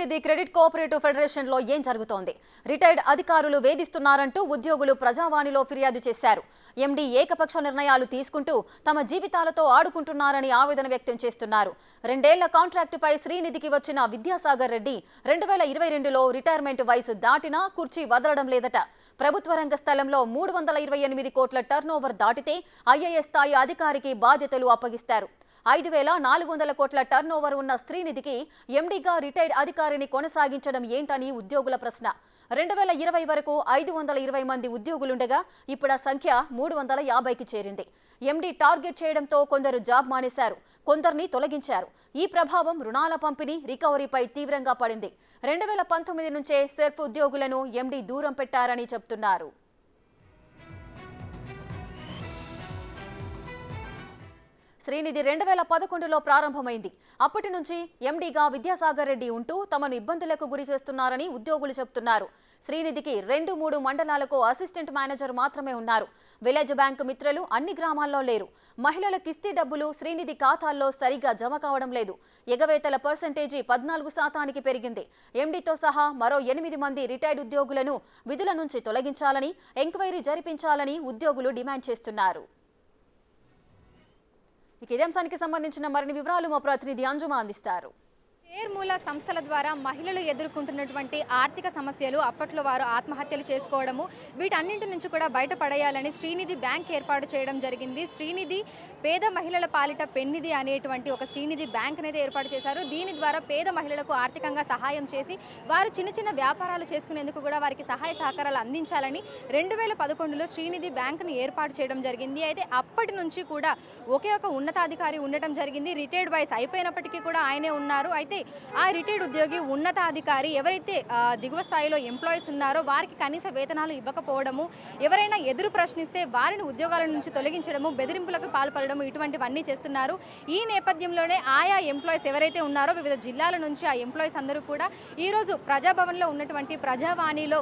Srinidhi credit cooperative federation లో ఏం జరుగుతోంది? రిటైర్డ్ అధికారులు వేధిస్తున్నారంటూ ఉద్యోగులు ప్రజావాణిలో ఫిర్యాదు చేశారు. ఎండీ ఏకపక్ష నిర్ణయాలు తీసుకుంటూ తమ జీవితాలతో ఆడుకుంటున్నారని ఆవేదన వ్యక్తం చేస్తున్నారు. 2 ఏళ్ల కాంట్రాక్టుపై శ్రీనిధికి వచ్చిన విద్యాసాగర్ రెడ్డి 2022లో రిటైర్మెంట్ వయసు దాటినా కుర్చీ వదలడం లేదట. ప్రభుత్వ రంగ స్థలంలో 328 కోట్ల టర్నోవర్ దాటితే ఐఏఎస్ స్థాయి అధికారికి బాధ్యతలు అప్పగిస్తారు. 5,400 కోట్ల టర్నోవర్ ఉన్న శ్రీనిధికి ఎండీగా రిటైర్డ్ అధికారిని కొనసాగించడం ఏంటని ఉద్యోగుల ప్రశ్న. 2020 వరకు 520 మంది ఉద్యోగులుండగా ఇప్పుడు ఆ సంఖ్య 350కి చేరింది. ఎండీ టార్గెట్ చేయడంతో కొందరు జాబ్ మానేశారు, కొందరిని తొలగించారు. ఈ ప్రభావం రుణాల పంపిణీ, రికవరీపై తీవ్రంగా పడింది. 2019 నుంచే సెర్ఫ్ ఉద్యోగులను ఎండీ దూరం పెట్టారని చెబుతున్నారు. శ్రీనిధి 2011లో ప్రారంభమైంది. అప్పటి నుంచి ఎండీగా విద్యాసాగర్ రెడ్డి ఉంటూ తమను ఇబ్బందులకు గురి చేస్తున్నారని ఉద్యోగులు చెబుతున్నారు. శ్రీనిధికి 2-3 మండలాలకు అసిస్టెంట్ మేనేజర్ మాత్రమే ఉన్నారు. విలేజ్ బ్యాంక్ మిత్రులు అన్ని గ్రామాల్లో లేరు. మహిళల కిస్తీ డబ్బులు శ్రీనిధి ఖాతాల్లో సరిగా జమ కావడం లేదు. ఎగవేతల పర్సెంటేజీ 14% పెరిగింది. ఎండీతో సహా మరో 8 మంది రిటైర్డ్ ఉద్యోగులను విధుల నుంచి తొలగించాలని, ఎంక్వైరీ జరిపించాలని ఉద్యోగులు డిమాండ్ చేస్తున్నారు. ఇదే అంశానికి సంబంధించిన మరిన్ని వివరాలు మా ప్రతినిధి అంజుమ అందిస్తారు. షేర్ మూల సంస్థల ద్వారా మహిళలు ఎదుర్కొంటున్నటువంటి ఆర్థిక సమస్యలు, అప్పట్లో వారు ఆత్మహత్యలు చేసుకోవడము, వీటన్నింటి నుంచి కూడా బయటపడేయాలని శ్రీనిధి బ్యాంక్ ఏర్పాటు చేయడం జరిగింది. శ్రీనిధి పేద మహిళల పాలిట పెన్నిధి అనేటువంటి ఒక శ్రీనిధి బ్యాంక్ అనేది ఏర్పాటు చేశారు. దీని ద్వారా పేద మహిళలకు ఆర్థికంగా సహాయం చేసి వారు చిన్న చిన్న వ్యాపారాలు చేసుకునేందుకు కూడా వారికి సహాయ సహకారాలు అందించాలని 2011లో శ్రీనిధి బ్యాంక్ను ఏర్పాటు చేయడం జరిగింది. అయితే అప్పటి నుంచి కూడా ఒకే ఒక ఉన్నతాధికారి ఉండటం జరిగింది. రిటైర్డ్ వయసు అయిపోయినప్పటికీ కూడా ఆయనే ఉన్నారు. అయితే ఆ రిటైర్డ్ ఉద్యోగి, ఉన్నతాధికారి ఎవరైతే దిగువ స్థాయిలో ఎంప్లాయీస్ ఉన్నారో వారికి కనీస వేతనాలు ఇవ్వకపోవడము, ఎవరైనా ఎదురు ప్రశ్నిస్తే వారిని ఉద్యోగాల నుంచి తొలగించడము, బెదిరింపులకు పాల్పడము, ఇటువంటివన్నీ చేస్తున్నారు. ఈ నేపథ్యంలోనే ఆయా ఎంప్లాయీస్ ఎవరైతే ఉన్నారో వివిధ జిల్లాల నుంచి ఆ ఎంప్లాయీస్ అందరూ కూడా ఈరోజు ప్రజాభవన్లో ఉన్నటువంటి ప్రజావాణిలో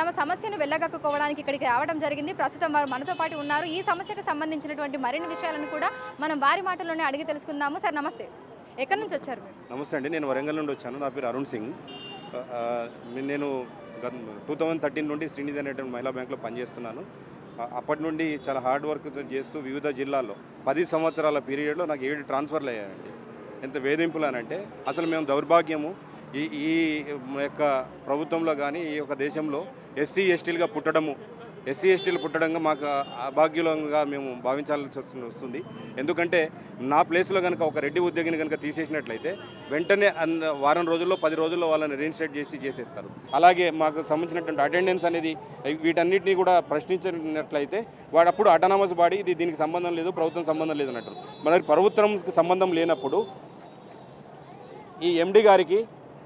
తమ సమస్యను వెళ్ళగక్కుకోవడానికి ఇక్కడికి రావడం జరిగింది. ప్రస్తుతం వారు మనతో పాటు ఉన్నారు. ఈ సమస్యకు సంబంధించినటువంటి మరిన్ని విషయాలను కూడా మనం వారి మాటల్లోనే అడిగి తెలుసుకుందాము. సార్ నమస్తే, ఎక్కడి నుంచి వచ్చారు? నమస్తే అండి, నేను వరంగల్ నుండి వచ్చాను. నా పేరు అరుణ్ సింగ్. నేను 2013 నుండి శ్రీనిధి అనేటువంటి మహిళా బ్యాంకులో పనిచేస్తున్నాను. అప్పటి నుండి చాలా హార్డ్ వర్క్ చేస్తూ వివిధ జిల్లాల్లో 10 సంవత్సరాల పీరియడ్లో నాకు 7 ట్రాన్స్ఫర్లు అయ్యాయండి. ఎంత వేధింపులు అనంటే అసలు మేము దౌర్భాగ్యము ఈ యొక్క ప్రభుత్వంలో కానీ ఈ యొక్క దేశంలో ఎస్సీ ఎస్టీలుగా పుట్టడంగా మాకు అభాగ్యులంగా మేము భావించాల్సి వస్తుంది. ఎందుకంటే నా ప్లేస్లో కనుక ఒక రెడ్డి ఉద్యోగిని కనుక తీసేసినట్లయితే వెంటనే వారం రోజుల్లో 10 రోజుల్లో వాళ్ళని రీఇన్స్టేట్ చేసేస్తారు. అలాగే మాకు సంబంధించినటువంటి అటెండెన్స్ అనేది వీటన్నిటిని కూడా ప్రశ్నించినట్లయితే వాడప్పుడు అటానమస్ బాడీ దీనికి సంబంధం లేదు, ప్రభుత్వం సంబంధం లేదు అన్నట్టు. మరి ప్రభుత్వంకి సంబంధం లేనప్పుడు ఈ ఎండీ గారికి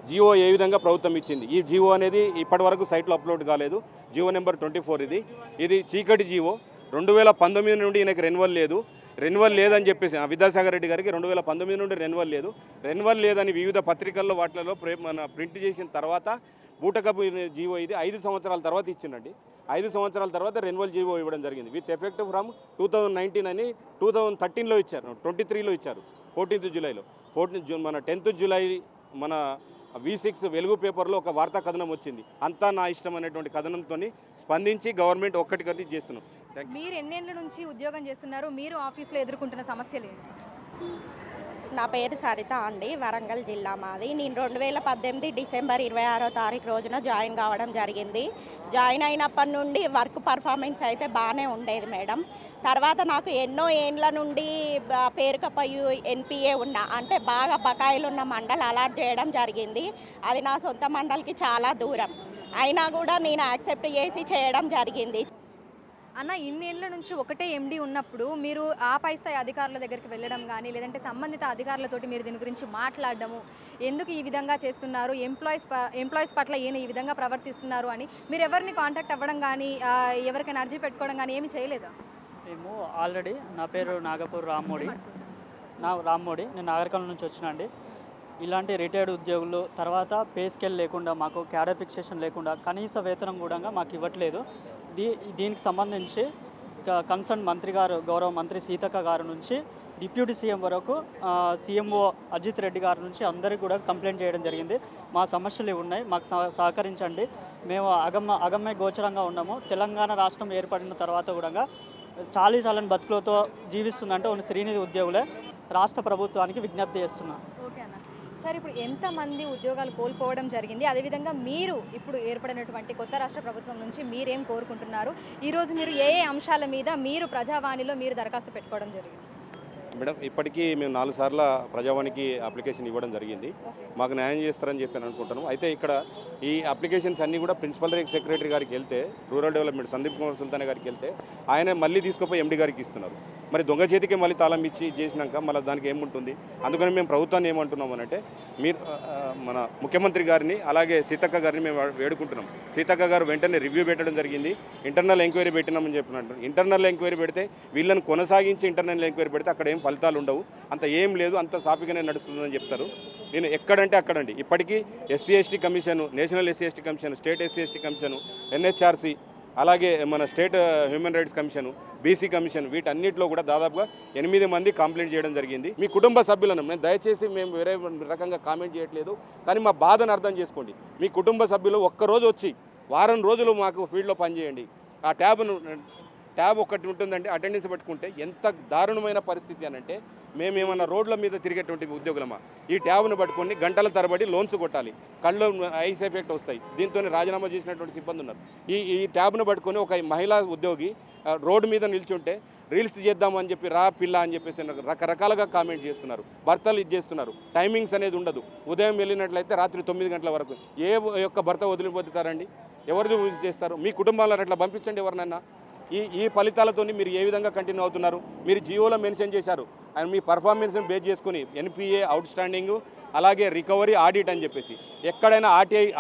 జియో ఏ విధంగా ప్రభుత్వం ఇచ్చింది? ఈ జియో అనేది ఇప్పటి వరకు సైట్లో అప్లోడ్ కాలేదు. జియో నెంబర్ 24 ఇది చీకటి జియో. 2019 నుండి ఈయనకి రెన్యువల్ లేదని చెప్పేసి విద్యాసాగర్ రెడ్డి గారికి 2019 నుండి రెన్యువల్ లేదని వివిధ పత్రికల్లో వాటిలో ప్రింట్ చేసిన తర్వాత బూటకపు జియో ఇది 5 సంవత్సరాల తర్వాత ఇచ్చిందండి. 5 సంవత్సరాల తర్వాత రెన్యువల్ జియో ఇవ్వడం జరిగింది. విత్ ఎఫెక్ట్ ఫ్రమ్ 2019 అని 2013లో ఇచ్చారు, 23లో ఇచ్చారు, 14th జూలైలో. మన 10th జూలై మన V6 వెలుగు పేపర్లో ఒక వార్తా కథనం వచ్చింది. అంతా నా ఇష్టం అనేటువంటి కథనంతో స్పందించి గవర్నమెంట్ ఒక్కటి చేస్తున్నాం. మీరు ఎన్నేళ్ల నుంచి ఉద్యోగం చేస్తున్నారు? మీరు ఆఫీస్లో ఎదుర్కొంటున్న సమస్యలు ఏంటి? నా పేరు సరిత అండి, వరంగల్ జిల్లా మాది. నేను 2018 డిసెంబర్ 26వ తారీఖు రోజున జాయిన్ కావడం జరిగింది. జాయిన్ అయినప్పటి నుండి వర్క్ పర్ఫార్మెన్స్ అయితే బాగానే ఉండేది మేడం. తర్వాత నాకు ఎన్నో ఏండ్ల నుండి పేరుకపై ఎన్పిఏ ఉన్న, అంటే బాగా బకాయిలు ఉన్న మండల్ అలాట్ చేయడం జరిగింది. అది నా సొంత మండలికి చాలా దూరం అయినా కూడా నేను యాక్సెప్ట్ చేసి చేయడం జరిగింది. అన్న, ఇన్నేళ్ల నుంచి ఒకటే ఎండీ ఉన్నప్పుడు మీరు ఆ పై స్థాయి అధికారుల దగ్గరికి వెళ్ళడం కానీ, లేదంటే సంబంధిత అధికారులతోటి మీరు దీని గురించి మాట్లాడడము, ఎందుకు ఈ విధంగా చేస్తున్నారు, ఎంప్లాయీస్ పట్ల ఈయన ఈ విధంగా ప్రవర్తిస్తున్నారు అని మీరు ఎవరిని కాంటాక్ట్ అవ్వడం కానీ, ఎవరికైనా అర్జీ పెట్టుకోవడం కానీ ఏమీ చేయలేదా? మేము ఆల్రెడీ, నా పేరు నాగపూర్ రామ్మోడి, నేను నాగరికల్ నుంచి వచ్చినండి. ఇలాంటి రిటైర్డ్ ఉద్యోగులు తర్వాత పే స్కేల్ లేకుండా, మాకు క్యాడర్ ఫిక్సేషన్ లేకుండా కనీస వేతనం కూడా మాకు ఇవ్వట్లేదు. దీనికి సంబంధించి కన్సర్న్ మంత్రి గారు, గౌరవ మంత్రి సీతక్క గారి నుంచి డిప్యూటీ సీఎం వరకు సీఎంఓ అజిత్ రెడ్డి గారి నుంచి అందరికీ కూడా కంప్లైంట్ చేయడం జరిగింది. మా సమస్యలు ఇవి ఉన్నాయి, మాకు సహకరించండి, మేము అగమ్య గోచరంగా ఉన్నాము. తెలంగాణ రాష్ట్రం ఏర్పడిన తర్వాత కూడా చాలీచాలని బతుకులతో జీవిస్తుందంటే ఉన్న శ్రీనిధి ఉద్యోగులే. రాష్ట్ర ప్రభుత్వానికి విజ్ఞప్తి చేస్తున్నాం. ఓకే అన్న. సార్, ఇప్పుడు ఎంతమంది ఉద్యోగాలు కోల్పోవడం జరిగింది, అదేవిధంగా మీరు ఇప్పుడు ఏర్పడినటువంటి కొత్త రాష్ట్ర ప్రభుత్వం నుంచి మీరేం కోరుకుంటున్నారు? ఈరోజు మీరు ఏ అంశాల మీద మీరు ప్రజావాణిలో మీరు దరఖాస్తు పెట్టుకోవడం జరిగింది? మేడం, ఇప్పటికీ మేము 4 సార్లు ప్రజావానికి అప్లికేషన్ ఇవ్వడం జరిగింది. మాకు న్యాయం చేస్తారని చెప్పి అనుకుంటున్నాం. అయితే ఇక్కడ ఈ అప్లికేషన్స్ అన్నీ కూడా ప్రిన్సిపల్ సెక్రటరీ గారికి వెళ్తే, రూరల్ డెవలప్మెంట్ సందీప్ కుమార్ సుల్తాన్ గారికి వెళ్తే ఆయన మళ్ళీ తీసుకుపోయి ఎండి గారికి ఇస్తున్నారు. మరి దొంగ చేతికి మళ్ళీ తాళం ఇచ్చి చేసినాక మళ్ళీ దానికి ఏముంటుంది? అందుకని మేము ప్రభుత్వాన్ని ఏమంటున్నామనంటే, మీరు మన ముఖ్యమంత్రి గారిని అలాగే సీతక్క గారిని మేము వేడుకుంటున్నాం. సీతక్క గారు వెంటనే రివ్యూ పెట్టడం జరిగింది. ఇంటర్నల్ ఎంక్వైరీ పెట్టినామని చెప్పినట్టు ఇంటర్నల్ ఎంక్వైరీ పెడితే వీళ్ళని కొనసాగించి ఇంటర్నల్ ఎంక్వైరీ పెడితే అక్కడ ఏం ఫలితాలు ఉండవు, అంత ఏం లేదు, అంత సాఫీగానే నడుస్తుందని చెప్తారు. నేను ఎక్కడంటే అక్కడండి. ఇప్పటికీ SC ST commission, national SC ST commission, state SC ST commission, NHRC, అలాగే మన state human rights commission, BC commission, వీటన్నిటిలో కూడా దాదాపుగా 8 మంది కంప్లైంట్ చేయడం జరిగింది. మీ కుటుంబ సభ్యులను మేము దయచేసి మేము వేరే రకంగా కామెంట్ చేయట్లేదు, కానీ మా బాధను అర్థం చేసుకోండి. మీ కుటుంబ సభ్యులు ఒక్కరోజు వచ్చి వారం రోజులు మాకు ఫీల్డ్లో పనిచేయండి. ఆ ట్యాబ్ ఒకటి ఉంటుందండి, అటెండెన్స్ పెట్టుకుంటే ఎంత దారుణమైన పరిస్థితి అని అంటే, మేమేమన్నా రోడ్ల మీద తిరిగేటువంటి ఉద్యోగులమా? ఈ ట్యాబ్ను పట్టుకొని గంటల తరబడి లోన్స్ కొట్టాలి, కళ్ళు ఐస్ ఎఫెక్ట్ వస్తాయి. దీంతో రాజీనామా చేసినటువంటి సిబ్బంది ఉన్నారు. ఈ ట్యాబ్ను పట్టుకొని ఒక మహిళా ఉద్యోగి రోడ్డు మీద నిల్చుంటే రీల్స్ చేద్దామని చెప్పి రా పిల్ల అని చెప్పేసి రకరకాలుగా కామెంట్ చేస్తున్నారు. భర్తలు ఇది చేస్తున్నారు. టైమింగ్స్ అనేది ఉండదు. ఉదయం వెళ్ళినట్లయితే రాత్రి 9 గంటల వరకు. ఏ యొక్క భర్త వదిలిపోతారండి? ఎవరు యూజ్ చేస్తారు? మీ కుటుంబాలను అట్లా పంపించండి ఎవరినైనా. ఈ ఫలితాలతో మీరు ఏ విధంగా కంటిన్యూ అవుతున్నారు? మీరు జియోలో మెన్షన్ చేశారు, అండ్ మీ పర్ఫార్మెన్స్ని బేస్ చేసుకుని ఎన్పిఏ, అవుట్ స్టాండింగ్, అలాగే రికవరీ, ఆడిట్ అని చెప్పేసి ఎక్కడైనా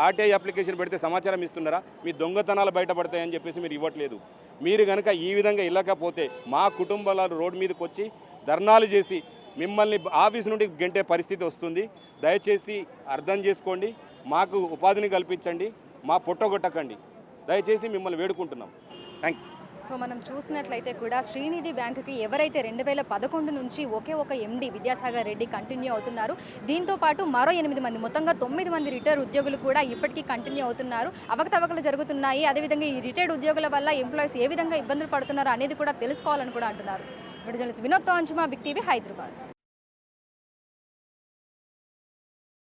ఆర్టీఐ అప్లికేషన్ పెడితే సమాచారం ఇస్తున్నారా? మీ దొంగతనాలు బయటపడతాయని చెప్పేసి మీరు ఇవ్వట్లేదు. మీరు కనుక ఈ విధంగా ఇవ్వకపోతే మా కుటుంబాల రోడ్డు మీదకి వచ్చి ధర్నాలు చేసి మిమ్మల్ని ఆఫీస్ నుండి గెంటే పరిస్థితి వస్తుంది. దయచేసి అర్థం చేసుకోండి, మాకు ఉపాధిని కల్పించండి, మా పొట్టగొట్టకండి, దయచేసి మిమ్మల్ని వేడుకుంటున్నాం. Thank you. సో మనం చూసినట్లయితే కూడా శ్రీనిధి బ్యాంకుకి ఎవరైతే 2011 నుంచి ఒకే ఒక ఎండి విద్యాసాగర్ రెడ్డి కంటిన్యూ అవుతున్నారు, దీంతో పాటు మరో 8 మంది, మొత్తంగా 9 మంది రిటైర్డ్ ఉద్యోగులు కూడా ఇప్పటికీ కంటిన్యూ అవుతున్నారు. అవకతవకలు జరుగుతున్నాయి. అదేవిధంగా ఈ రిటైర్డ్ ఉద్యోగుల వల్ల ఎంప్లాయీస్ ఏ విధంగా ఇబ్బందులు పడుతున్నారు అనేది కూడా తెలుసుకోవాలని కూడా అంటున్నారు. జర్నలిస్ట్ వినోద్తో అంచుమా, బిగ్ టీవీ, హైదరాబాద్.